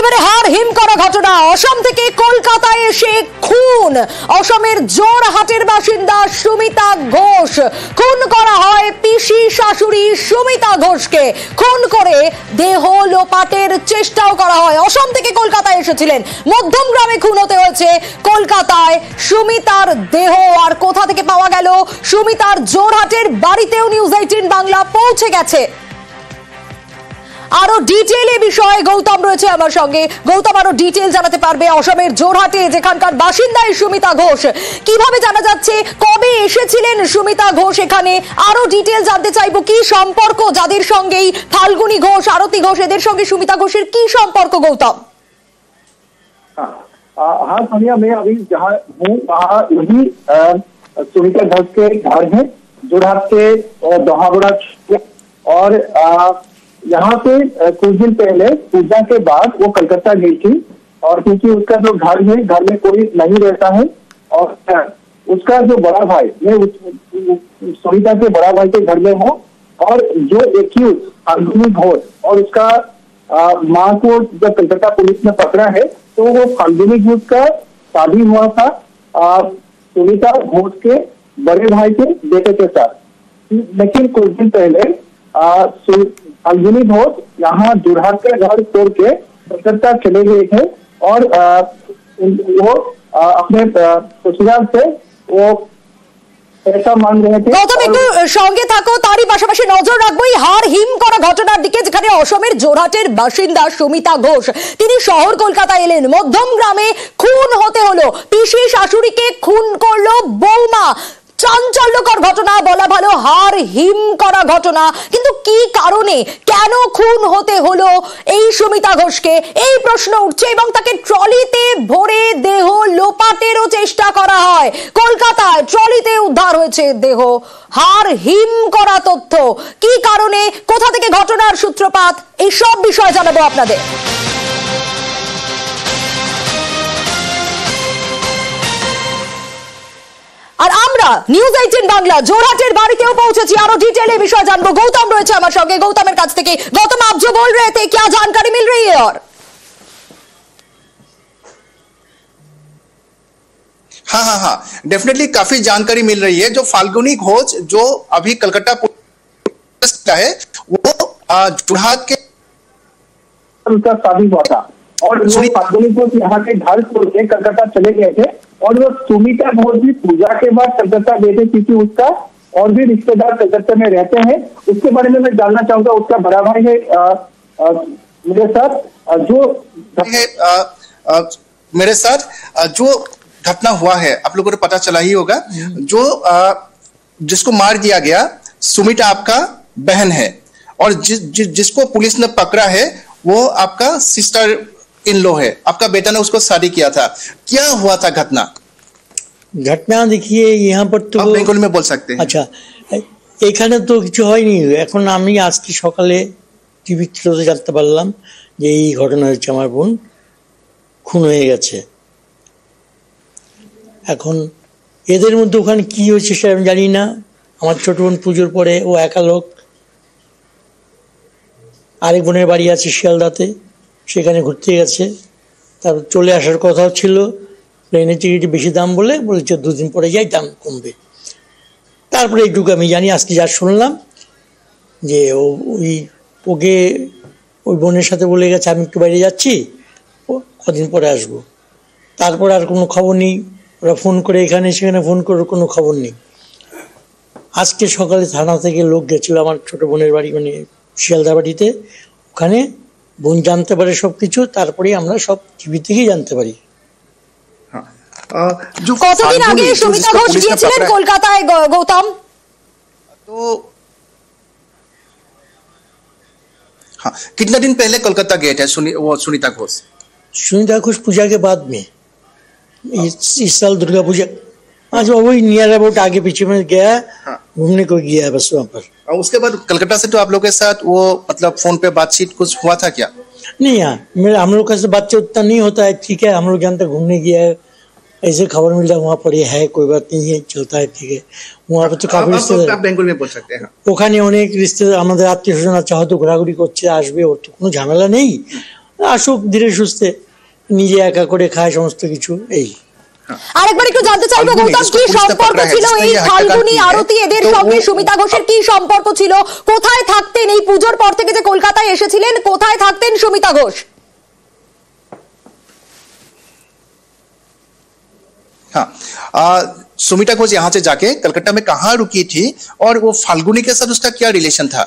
একেবারে হার হিম করা ঘটনা। অসম থেকে কলকাতায় এসে খুন অসমের জোরহাটের বাসিন্দা সুমিতা ঘোষ। খুন করা হয় পিসি শাশুড়ি সুমিতা ঘোষকে। খুন করে দেহ লোপাটের চেষ্টাও করা হয়। অসম থেকে কলকাতায় এসেছিলেন, মধ্যম গ্রামে খুন হতে হয়েছে কলকাতায়। সুমিতার দেহ আর কোথা থেকে পাওয়া গেল? সুমিতার জোরহাটের বাড়িতেও নিউজ 18 বাংলা পৌঁছে গেছে। আরো ডিটেইলে বিষয়ে গৌতম রয়েছে আমার সঙ্গে। গৌতম, আরো ডিটেইল জানাতে পারবে অসমের জোরহাটে যেখানকার বাসিন্দা সুমিতা ঘোষ, কিভাবে জানা যাচ্ছে, কবে এসেছিলেন সুমিতা ঘোষ এখানে? আরো ডিটেইল জানতে চাইবো। কি সম্পর্ক যাদের সঙ্গেই ফাল্গুনী ঘোষ, আরতি ঘোষ, এদের সঙ্গে সুমিতা ঘোষের কি সম্পর্ক গৌতম? हाँ सोनिया, मैं अभी जहाँ हूँ वहाँ यही सुमिता घोष के घर है, जोरहाट के दोहाबड़ा। और यहाँ पे कुछ दिन पहले पूजा के बाद वो कलकत्ता गई थी, और क्योंकि उसका जो घर है, घर में कोई नहीं रहता है, और उसका जो बड़ा भाई, मैं सुमिता के बड़ा भाई के घर में हूँ, और जो एक्यूज फाल्गुनी घोष और उसका माँ को जब कलकत्ता पुलिस ने पकड़ा है, तो वो फाल्गुनी घोष का शादी हुआ था सुमिता घोष के बड़े भाई के बेटे के साथ। लेकिन कुछ दिन पहले फाल्गुनी घोष यहाँ जोरहाट का घर छोड़ के कलकत्ता चले गए थे, और वो अपने ससुराल से वो पैसा मांग रहे थे। গৌতম, একটু সঙ্গে থাকো, তারই পাশাপাশি নজর রাখবো এই হার হিম করা ঘটনার দিকে, যেখানে অসমের জোরহাটের বাসিন্দা সুমিতা ঘোষ তিনি শহর কলকাতা এলেন। মধ্যম গ্রামে খুন হতে হলো, পিসি শাশুড়িকে খুন করলো বৌমা। চাঞ্চল্যকর ঘটনা, বলা ভালো হার হিম করা ঘটনা। কিন্তু কি কারণে, কেন খুন হতে হলো এই সুমিতা ঘোষকে, এই প্রশ্ন উঠছে। এবং তাকে ট্রলিতে ভরে দেহ লোপাটেরও চেষ্টা করা হয়। কলকাতায় ট্রলিতে উদ্ধার হয়েছে দেহ। হার হিম করা তথ্য, কি কারণে, কোথা থেকে ঘটনার সূত্রপাত, এই সব বিষয় জানাবো আপনাদের। আর আমরা নিউজ 18 বাংলা जोरहाटेर বাড়িতেও পৌঁছেছি, আরো ডিটেইলে বিষয় জানবো। গৌতম রয়েছে আমার সঙ্গে, गौतम কাছ থেকে। गौतम, आप जो बोल रहे थे, क्या जानकारी मिल रही है? और हाँ, डेफिनेटली काफी जानकारी मिल रही है। जो फाल्गुनी घोष जो अभी कलकत्ता पुलिस का है, वो जोरहाट के उसका शादी हुआ था, और वो फाल्गुनी घोष यहाँ के घर छोड़ के कलकत्ता चले गए थे, और वो सुमिता घोष भी पूजा के बाद कलकत्ता गए थे, क्योंकि उसका और भी रिश्तेदार कलकत्ता में रहते हैं। उसके बारे में मैं जानना चाहूंगा। उसका बड़ा भाई है मेरे साथ जो घटना हुआ है, आप लोगों को पता चला ही होगा। जो जिसको मार दिया गया, सुमिता आपका बहन है, और जिसको पुलिस ने पकड़ा है वो आपका सिस्टर इन लो है। आपका बेटा ने उसको शादी किया था। क्या हुआ था घटना? देखिए, यहाँ पर तो आप बेंगली में बोल सकते हैं। अच्छा, এখানে তো কিছু হয়নি। এখন আমি আজকে সকালে টিভি থ্রুতে জানতে পারলাম যে এই ঘটনা হচ্ছে, আমার বোন খুন হয়ে গেছে। এখন এদের মধ্যে ওখানে কি হয়েছে সেটা আমি জানি না। আমার ছোট বোন পুজোর পরে ও একা লোক, আরেক বোনের বাড়ি আছে শিয়ালদাতে, সেখানে ঘুরতে গেছে। তারপর চলে আসার কথাও ছিল, প্লেনের টিকিট বেশি দাম বলেছে 2 দিন পরে যাই, দাম কমবে। তারপরে এইটুকু আমি জানি। আজকে যা শুনলাম যে ওকে ওই বোনের সাথে বলে গেছে আমি একটু বাইরে যাচ্ছি, কদিন পরে আসবো। তারপর আর কোনো খবর নেই। ওরা ফোন করে এখানে সেখানে ফোন করে কোনো খবর নেই। আজকে সকালে থানা থেকে লোক গেছিল আমার ছোট বোনের বাড়ি, মানে শিয়ালদা বাড়িতে। ওখানে বোন জানতে পারে সবকিছু, তারপরে আমরা সব টিভি থেকেই জানতে পারি। কতদিন আগে সুমিতা ঘোষ গিয়েছিলেন কলকাতায় গৌতম? तो हाँ, कितना दिन पहले कोलकाता गए थे सुनीता घोष? सुनीता घोष पूजा के बाद में, इस साल दुर्गा पूजा। आज वही नियर अबाउट आगे पीछे में गया, घूमने को गया है बस वहाँ पर। और उसके बाद कलकत्ता से तो आप लोग के साथ वो मतलब फोन पे बातचीत कुछ हुआ था क्या? नहीं, हम लोग का बातचीत उतना नहीं होता है। ठीक है, हम लोग जानते घूमने गया है, ऐसे खबर मिल रहा वहाँ पर ये है, कोई बात नहीं है, चलता है, ठीक है। वहाँ पर तो काफी रिश्तेदार, बेंगल में बोल सकते हैं, ওখানে অনেক রিश्तेदार আমাদের আত্মীয় স্বজন আছে, হয়তো ঘোরাঘুরি করছে, আসবে, ওর তো কোনো ঝামেলা নেই। আসুক ধীরে সুস্থে, নিজে একা করে খায় সমস্ত কিছু। এই আরেকবার একটু জানতে চাইবো গৌতম, কি সম্পর্ক ছিল এই ফাল্গুনী আরতি এদের সঙ্গে? সুমিতা ঘোষের কি সম্পর্ক ছিল? কোথায় থাকতেন এই পুজোর পর থেকে যে কলকাতায় এসেছিলেন, কোথায় থাকতেন সুমিতা ঘোষ? हाँ, सुमिता घोष यहाँ से जाके कलकत्ता में कहाँ रुकी थी और वो फाल्गुनी के साथ उसका क्या रिलेशन था?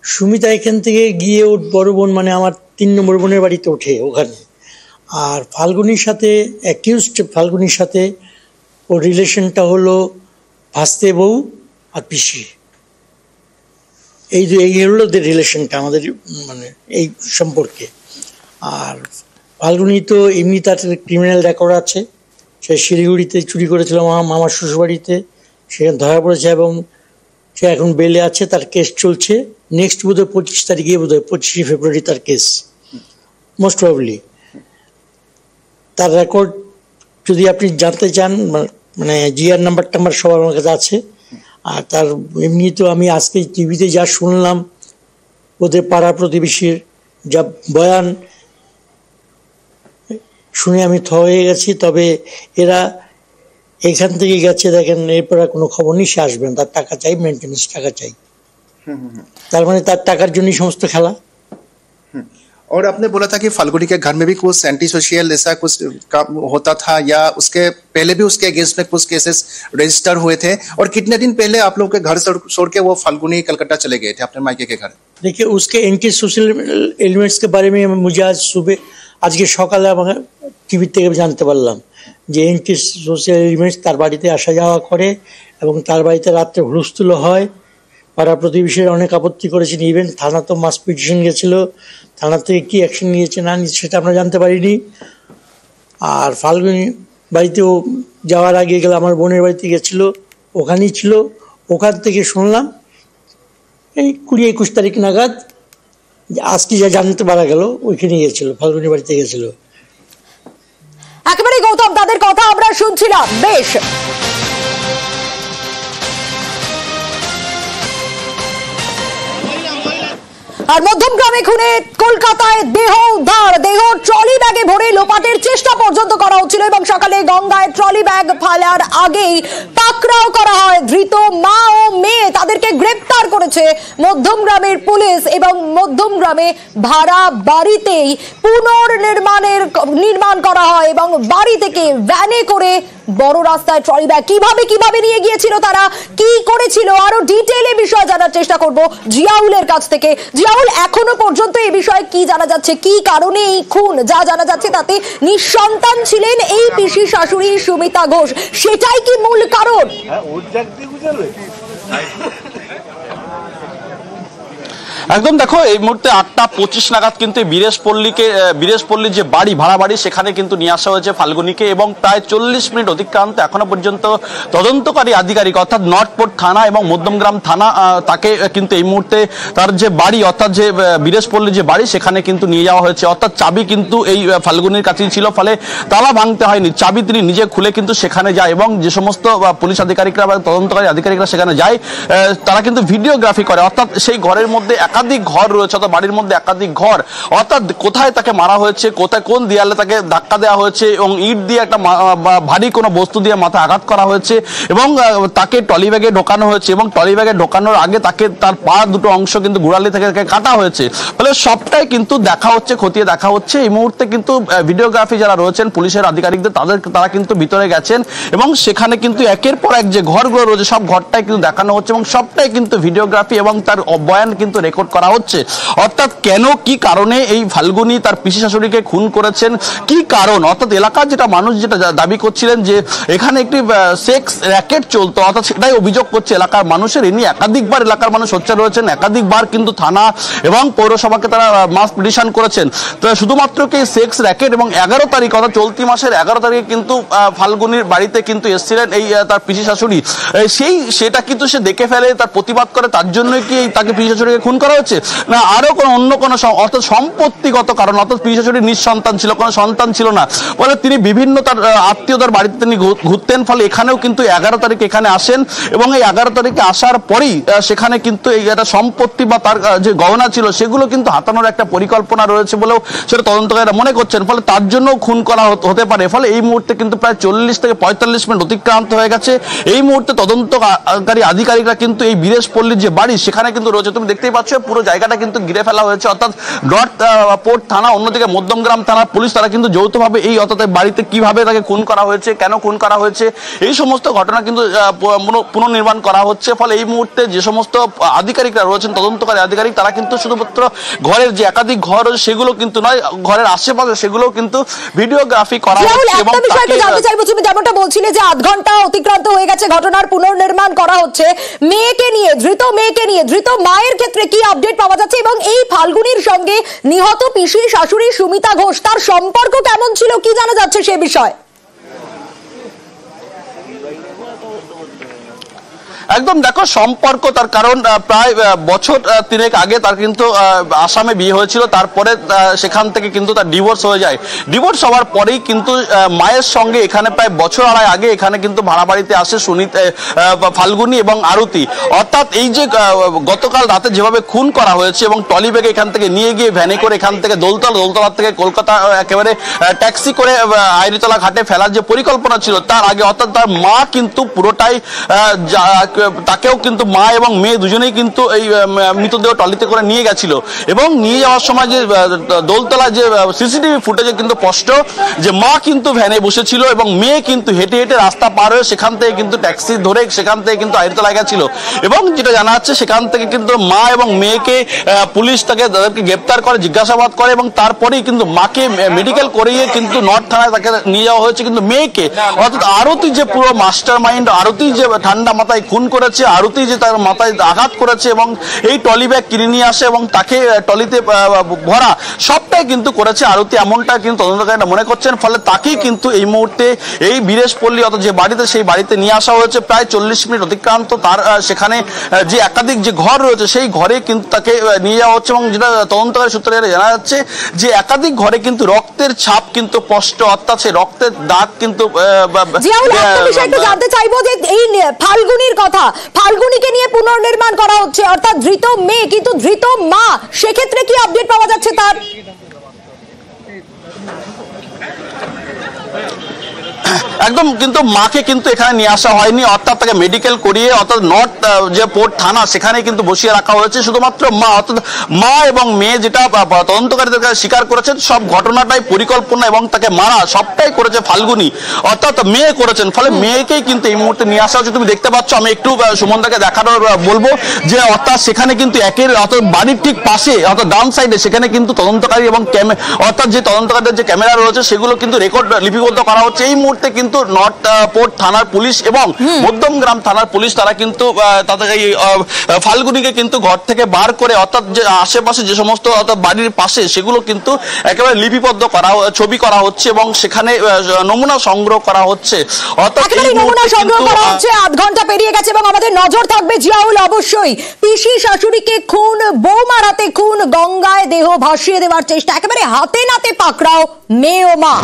সুমিতা এখান থেকে গিয়ে ওর বড় বোন মানে আমার 3 নম্বর বোনের বাড়িতে ওঠে ওখানে। আর ফাল্গুনির সাথে অ্যাকিউজড ফাল্গুনির সাথে ওর রিলেশনটা হলো ভাস্তে বউ আর পিসি। এই হলো ওদের রিলেশনটা আমাদের মানে এই সম্পর্কে। আর ফাল্গুনি তো এমনি তার ক্রিমিনাল রেকর্ড আছে, সে শিলিগুড়িতে চুরি করেছিল আমার মামার শ্বশুরবাড়িতে, সেখানে ধরা পড়েছে এবং সে এখন বেলে আছে, তার কেস চলছে। নেক্সট বোধহয় 25 তারিখে, বোধহয় 25 ফেব্রুয়ারি তার কেস মোস্ট প্রবাবলি। তার রেকর্ড যদি আপনি জানতে চান মানে জিআর নাম্বার টাম্বার সব আমার কাছে আছে। আর তার এমনি তো আমি আজকে টিভিতে যা শুনলাম ওদের পাড়া প্রতিবেশীর যা বয়ান শুনে আমি থ হয়ে গেছি। তবে এরা এখান থেকে গেছে, দেখেন এরপর কোনো খবর নেই, সে আসবেন, তার টাকা চাই, মেনটেন্যান্স টাকা চাই। তার মানে তার টাকার জন্যই সমস্ত খেলা। और आपने बोला था कि फाल्गुनी के घर में भी कुछ एंटी सोशल ऐसा कुछ काम होता था या उसके पहले भी उसके अगेंस्ट में कुछ केसेस रजिस्टर हुए थे? और कितने दिन पहले आप लोग के घर छोड़ के वो फाल्गुनी कलकत्ता चले गए थे अपने मायके के घर? देखिए उसके एंटी सोशल एलिमेंट्स के बारे में मुझे आज सुबह আজকে সকালে আমাকে টিভি থেকে জানতে পারলাম যে এন্টি সোশ্যাল এলিমেন্টস তার বাড়িতে আসা যাওয়া করে এবং তার বাড়িতে রাত্রে হুলস্থুল হয়। পাড়া প্রতিবেশীরা অনেক আপত্তি করেছেন, ইভেন থানা তো মাস পিটিশন গেছিল, থানা থেকে কী অ্যাকশন নিয়েছে না নিয়েছে সেটা আমরা জানতে পারিনি। আর ফাল্গুনি বাড়িতেও যাওয়ার আগে গেলে আমার বোনের বাড়িতে গেছিলো, ওখানেই ছিল। ওখান থেকে শুনলাম এই 20-21 তারিখ নাগাদ আজকে যা জানতে পারা গেল ওইখানে গেছিল, ফাল্গুনি বাড়িতে গেছিল। একেবারে গৌতম তাদের কথা আমরা শুনছিলাম। বেশ, আর মধ্যমগ্রামে খুনে কলকাতায় দেহ উদ্ধার, দেহ ট্রলি ব্যাগে ভরে লোপাটের চেষ্টা পর্যন্ত করা হচ্ছিল এবং সকালে গঙ্গায় ট্রলি ব্যাগ ফেলার আগেই পাকড়াও করা হয়। ধৃত মা ও মেয়ে তাদেরকে গ্রেপ্তার করেছে মধ্যমগ্রামের পুলিশ এবং মধ্যমগ্রামে ভাড়া বাড়িতেই নির্মাণ করা হয় এবং বাড়ি থেকে ভ্যানে করে বড় রাস্তায় ট্রলি ব্যাগ কিভাবে নিয়ে গিয়েছিল, তারা কি করেছিল, আরো ডিটেইলে বিষয় জানার চেষ্টা করব জিয়াউলের কাছ থেকে। জিয়াউল, এখনো পর্যন্ত এই বিষয়ে কি জানা যাচ্ছে, কি কারণে এই খুন? যা জানা যাচ্ছে তাতে নিঃসন্তান ছিলেন এই পিসি শাশুড়ি সুমিতা ঘোষ, সেটাই কি মূল কারণ? একদম দেখো, এই মুহূর্তে 8টা 25 নাগাদ কিন্তু বীরেশপল্লীর যে বাড়ি, ভাড়া বাড়ি, সেখানে কিন্তু নিয়ে আসা হয়েছে ফাল্গুনিকে এবং প্রায় 40 মিনিট অতিক্রান্ত এখনো পর্যন্ত তদন্তকারী আধিকারিক অর্থাৎ নর্থপোর্ট থানা এবং মধ্যমগ্রাম থানা তাকে কিন্তু এই মুহূর্তে তার যে বাড়ি অর্থাৎ যে বীরেশপল্লীর যে বাড়ি সেখানে কিন্তু নিয়ে যাওয়া হয়েছে। অর্থাৎ চাবি কিন্তু এই ফাল্গুনির কাছেই ছিল, ফলে তালা ভাঙতে হয়নি, চাবি তিনি নিজে খুলে কিন্তু সেখানে যায় এবং যে সমস্ত পুলিশ আধিকারিকরা বা তদন্তকারী আধিকারিকরা সেখানে যায় তারা কিন্তু ভিডিওগ্রাফি করে। অর্থাৎ সেই ঘরের মধ্যে একাধিক ঘর রয়েছে, অর্থাৎ বাড়ির মধ্যে একাধিক ঘর, অর্থাৎ কোথায় তাকে মারা হয়েছে, কোথায় কোন দেয়ালে তাকে ধাক্কা দেওয়া হয়েছে এবং ইট দিয়ে একটা ভারী কোনো বস্তু দিয়ে মাথায় আঘাত করা হয়েছে এবং তাকে ট্রলি ব্যাগে ঢোকানো হয়েছে এবং ট্রলি ব্যাগে ঢোকানোর আগে তাকে তার পা দুটো অংশ কিন্তু গোড়ালি থেকে কাটা হয়েছে। ফলে সবটাই কিন্তু দেখা হচ্ছে, খতিয়ে দেখা হচ্ছে। এই মুহূর্তে কিন্তু ভিডিওগ্রাফি যারা রয়েছেন পুলিশের আধিকারিকদের তারা কিন্তু ভিতরে গেছেন এবং সেখানে কিন্তু একের পর এক যে ঘরগুলো রয়েছে সব ঘরটাই কিন্তু দেখানো হচ্ছে এবং সবটাই কিন্তু ভিডিওগ্রাফি এবং তার বয়ান কিন্তু রেকর্ড করা হচ্ছে। অর্থাৎ কেন, কি কারণে এই ফাল্গুনি তার পিসি শাশুড়িকে খুন করেছেন, কি কারণ, অর্থাৎ এলাকার যেটা মানুষ যেটা দাবি করছিলেন যে এখানে একটি সেক্স র্যাকেট চলতো, অর্থাৎ সেটাই অভিযোগ করছে এলাকার মানুষের। এ নিয়ে একাধিকবার এলাকার মানুষ সোচ্চার রয়েছেন, একাধিকবার কিন্তু থানা এবং পৌরসভাকে তারা মাস পিটিশন করেছেন। তো শুধুমাত্র কি সেক্স র্যাকেট এবং 11 তারিখ অর্থাৎ চলতি মাসের 11 তারিখে কিন্তু ফাল্গুনির বাড়িতে কিন্তু এসেছিলেন এই তার পিসি শাশুড়ি, সেটা কিন্তু সে দেখে ফেলে, তার প্রতিবাদ করে, তার জন্যই কি তাকে পিসি শাশুড়িকে খুন করা হয়েছে, না আরো কোনো অন্য কোনো অর্থাৎ সম্পত্তিগত কারণ, অর্থাৎ পিসি শাশুড়ির নিঃসন্তান ছিল, কোনো সন্তান ছিল না, ফলে তিনি বিভিন্ন তার আত্মীয়তার বাড়িতে তিনি ঘুরতেন। ফলে এখানেও কিন্তু 11 তারিখ এখানে আসেন এবং এই 11 তারিখে আসার পরেই সেখানে কিন্তু এই একটা সম্পত্তি বা তার যে গহনা ছিল সেগুলো কিন্তু হাতানোর একটা পরিকল্পনা রয়েছে বলেও সেটা তদন্তকারীরা মনে করছেন। ফলে তার জন্য খুন করা হতে পারে। ফলে এই মুহূর্তে কিন্তু প্রায় 40 থেকে 45 মিনিট অতিক্রান্ত হয়ে গেছে। এই মুহূর্তে তদন্তকারী আধিকারিকরা কিন্তু এই বীরেশপল্লীর যে বাড়ি সেখানে কিন্তু রয়েছে। তুমি দেখতেই পাচ্ছ পুরো জায়গাটা কিন্তু ঘিরে ফেলা হয়েছে, অর্থাৎ নর্থ পোর্ট থানা, অন্যদিকে মধ্যমগ্রাম থানার পুলিশ, তারা কিন্তু যৌথভাবে এই অর্থাৎ বাড়িতে কিভাবে তাকে খুন করা হয়েছে, কেন খুন করা হয়েছে, এই সমস্ত ঘটনা কিন্তু পুনর্নির্মাণ করা হচ্ছে। ফলে এই মুহূর্তে যে সমস্ত আধিকারিকরা রয়েছেন, তদন্তকারী আধিকারিক, তারা কিন্তু শুধুমাত্র ঘরের যে একাধিক ঘর রয়েছে সেগুলো কিন্তু নয়, ঘরের আশেপাশে সেগুলো কিন্তু ভিডিওগ্রাফি করা হচ্ছে। এবং জানতে চাইবো, তুমি যেমনটা বলছিলে যে 8 ঘন্টা অতিক্রান্ত হয়ে গেছে, ঘটনার পুনর্নির্মাণ করা হচ্ছে, ধৃত মায়ের ক্ষেত্রে কি আপডেট পাওয়া যাচ্ছে এবং এই ফাল্গুনির সঙ্গে নিহত পিসি শাশুড়ি সুমিতা ঘোষ তার সম্পর্ক কেমন ছিল, কি জানা যাচ্ছে সে বিষয়? একদম দেখো সম্পর্ক তার কারণ প্রায় বছর 3 আগে তার কিন্তু আসামে বিয়ে হয়েছিল, তারপরে সেখান থেকে কিন্তু তার ডিভোর্স হয়ে যায়। ডিভোর্স হওয়ার পরেই কিন্তু মায়ের সঙ্গে এখানে প্রায় বছর আড়াই আগে এখানে কিন্তু ভাড়া বাড়িতে আসে ফাল্গুনি এবং আরতি। অর্থাৎ এই যে গতকাল রাতে যেভাবে খুন করা হয়েছে এবং টলি ব্যাগে এখান থেকে নিয়ে গিয়ে ভ্যানে করে এখান থেকে দোলতলা থেকে কলকাতা একেবারে ট্যাক্সি করে আইরিতলা ঘাটে ফেলার যে পরিকল্পনা ছিল, তার আগে অর্থাৎ তার মা কিন্তু পুরোটাই তাকেও কিন্তু মা এবং মেয়ে দুজনেই কিন্তু এই মৃতদেহ টলিতে করে নিয়ে গেছিল। এবং নিয়ে যাওয়ার সময় যে দোলতলা যে সিসিটিভি ফুটেজে কিন্তু স্পষ্ট যে মা কিন্তু ভ্যানে বসেছিল এবং মেয়ে কিন্তু হেঁটে হেঁটে রাস্তা পার হয়ে সেখান থেকে কিন্তু ট্যাক্সি ধরে সেখান থেকে কিন্তু আইরিতলা গেছিল। এবং যেটা জানা যাচ্ছে সেখান থেকে কিন্তু মা এবং মেয়েকে পুলিশ তাদেরকে গ্রেপ্তার করে, জিজ্ঞাসাবাদ করে এবং তারপরেই কিন্তু মাকে মেডিকেল করিয়ে কিন্তু নর্থ থানায় তাকে নিয়ে যাওয়া হয়েছে। কিন্তু মেয়েকে অর্থাৎ আরতি যে পুরো মাস্টার মাইন্ড, আরতি যে ঠান্ডা মাথায় খুন করেছে, আরতি যে তার মাথায় আঘাত করেছে এবং এই টলি ব্যাগ কিনে নিয়ে আসে এবং তাকে টলিতে ভরা, সবটাই কিন্তু করেছে আরতি, এমনটা কিন্তু তদন্তকারীরা মনে করছেন। ফলে তাকেই কিন্তু এই মুহূর্তে এই বীরেশপল্লী অর্থাৎ যে বাড়িতে, সেই বাড়িতে নিয়ে আসা হয়েছে। প্রায় 40 মিনিট অতিক্রান্ত, তার সেখানে যে একাধিক যে ঘর রয়েছে সেই ঘরে কিন্তু তাকে নিয়ে যাওয়া হচ্ছে। এবং যেটা তদন্তকারী সূত্রে জানা যাচ্ছে যে একাধিক ঘরে কিন্তু রক্তের ছাপ কিন্তু স্পষ্ট, অর্থাৎ সেই রক্তের দাগ কিন্তু। জানতে চাইবো যে এই ফাল্গুনির কথা, ফাল্গুনিকে নিয়ে পুনর্নির্মাণ করা হচ্ছে, অর্থাৎ ধৃত মেয়ে কিন্তু ধৃত মা, সেক্ষেত্রে কি আপডেট পাওয়া যাচ্ছে তার? একদম কিন্তু মাকে কিন্তু এখানে নিয়ে আসা হয়নি, অর্থাৎ তাকে মেডিকেল করিয়ে অর্থাৎ নর্থ যে পোর্ট থানা সেখানে কিন্তু বসিয়ে রাখা হয়েছে। শুধুমাত্র মা, অর্থাৎ মা এবং মেয়ে যেটা তদন্তকারীদের কাছে স্বীকার করেছেন, সব ঘটনাটাই পরিকল্পনা এবং তাকে মারা সবটাই করেছে ফাল্গুনি, অর্থাৎ মেয়ে করেছেন। ফলে মেয়েকেই কিন্তু এই মুহূর্তে নিয়ে আসা হচ্ছে। তুমি দেখতে পাচ্ছ, আমি একটু সুমনদাকে দেখানোর বলবো যে অর্থাৎ সেখানে কিন্তু অর্থাৎ বাড়ির ঠিক পাশে অর্থাৎ ডান সাইডে সেখানে কিন্তু তদন্তকারী এবং অর্থাৎ যে তদন্তকারীদের যে ক্যামেরা রয়েছে সেগুলো কিন্তু রেকর্ড লিপিবদ্ধ করা হচ্ছে। এই মুহূর্তে কিন্তু নর্থ পোর্ট থানার পুলিশ এবং মধ্যমগ্রাম থানার পুলিশ তারা কিন্তু তাদের এই ফাল্গুনিকে কিন্তু ঘর থেকে বার করে অর্থাৎ যে আশেপাশে যে সমস্ত অর্থাৎ বাড়ির পাশে সেগুলো কিন্তু একেবারে লিপিবদ্ধ করা, ছবি করা হচ্ছে এবং সেখানে নমুনা সংগ্রহ করা হচ্ছে। অর্থাৎ এই নমুনা সংগ্রহ করা হচ্ছে। 8 ঘন্টা পেরিয়ে গেছে এবং আমাদের নজর থাকবে জিয়াউল অবশ্যই পিসি শাশুড়িকে খুন, বৌমার হাতে খুন, গঙ্গায় দেহ ভাসিয়ে দেওয়ার চেষ্টা, একেবারে হাতে নাতে পাকড়াও মেয়ে ও মা।